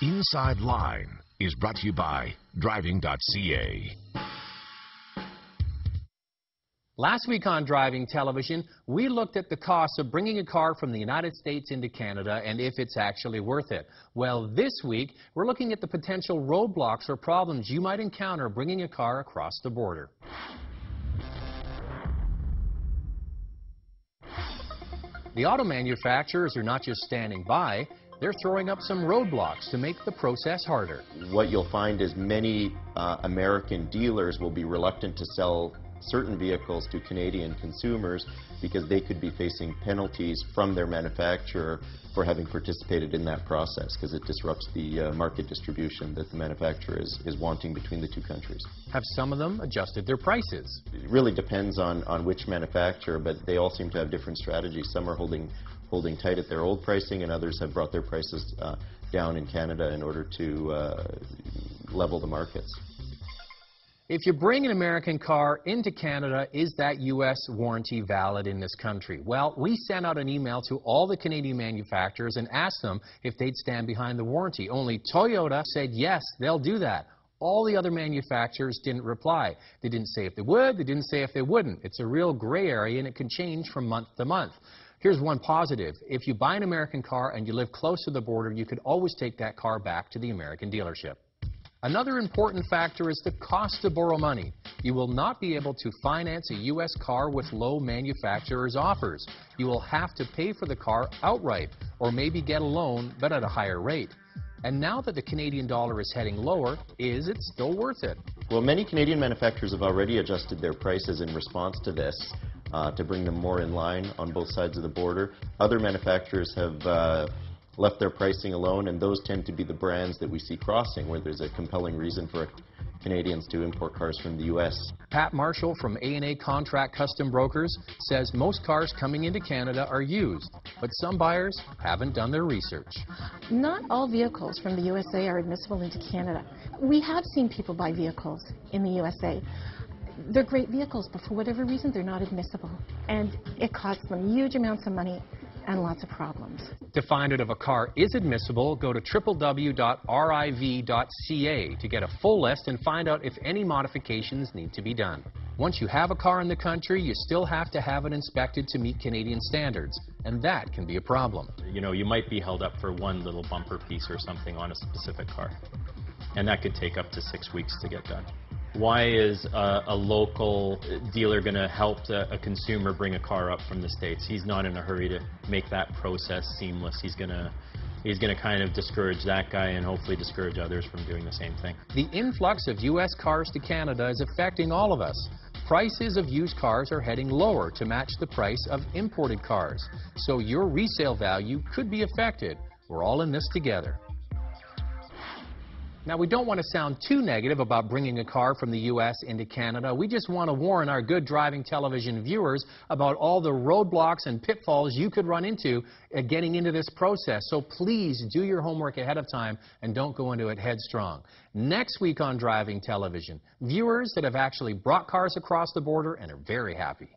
Inside Line is brought to you by Driving.ca. Last week on Driving Television, we looked at the cost of bringing a car from the United States into Canada and if it's actually worth it. Well, this week, we're looking at the potential roadblocks or problems you might encounter bringing a car across the border. The auto manufacturers are not just standing by, they're throwing up some roadblocks to make the process harder. What you'll find is many American dealers will be reluctant to sell certain vehicles to Canadian consumers because they could be facing penalties from their manufacturer for having participated in that process, because it disrupts the market distribution that the manufacturer is wanting between the two countries. Have some of them adjusted their prices? It really depends on which manufacturer, but they all seem to have different strategies. Some are holding tight at their old pricing, and others have brought their prices down in Canada in order to level the markets. If you bring an American car into Canada, is that U.S. warranty valid in this country? Well, we sent out an email to all the Canadian manufacturers and asked them if they'd stand behind the warranty. Only Toyota said yes, they'll do that. All the other manufacturers didn't reply. They didn't say if they would, they didn't say if they wouldn't. It's a real gray area, and it can change from month to month. Here's one positive. If you buy an American car and you live close to the border, you could always take that car back to the American dealership. Another important factor is the cost to borrow money. You will not be able to finance a U.S. car with low manufacturer's offers. You will have to pay for the car outright, or maybe get a loan, but at a higher rate. And now that the Canadian dollar is heading lower, is it still worth it? Well, many Canadian manufacturers have already adjusted their prices in response to this to bring them more in line on both sides of the border. Other manufacturers have left their pricing alone, and those tend to be the brands that we see crossing, where there's a compelling reason for Canadians to import cars from the U.S. Pat Marshall from A&A Contract Custom Brokers says most cars coming into Canada are used, but some buyers haven't done their research. Not all vehicles from the USA are admissible into Canada. We have seen people buy vehicles in the USA. They're great vehicles, but for whatever reason, they're not admissible. And it costs them huge amounts of money and lots of problems. To find out if a car is admissible, go to www.riv.ca to get a full list and find out if any modifications need to be done. Once you have a car in the country, you still have to have it inspected to meet Canadian standards, and that can be a problem. You know, you might be held up for one little bumper piece or something on a specific car, and that could take up to 6 weeks to get done. Why is a local dealer going to help a consumer bring a car up from the States? He's not in a hurry to make that process seamless. He's going to kind of discourage that guy and hopefully discourage others from doing the same thing. The influx of U.S. cars to Canada is affecting all of us. Prices of used cars are heading lower to match the price of imported cars. So your resale value could be affected. We're all in this together. Now, we don't want to sound too negative about bringing a car from the U.S. into Canada. We just want to warn our good Driving Television viewers about all the roadblocks and pitfalls you could run into getting into this process. So please do your homework ahead of time and don't go into it headstrong. Next week on Driving Television, viewers that have actually brought cars across the border and are very happy.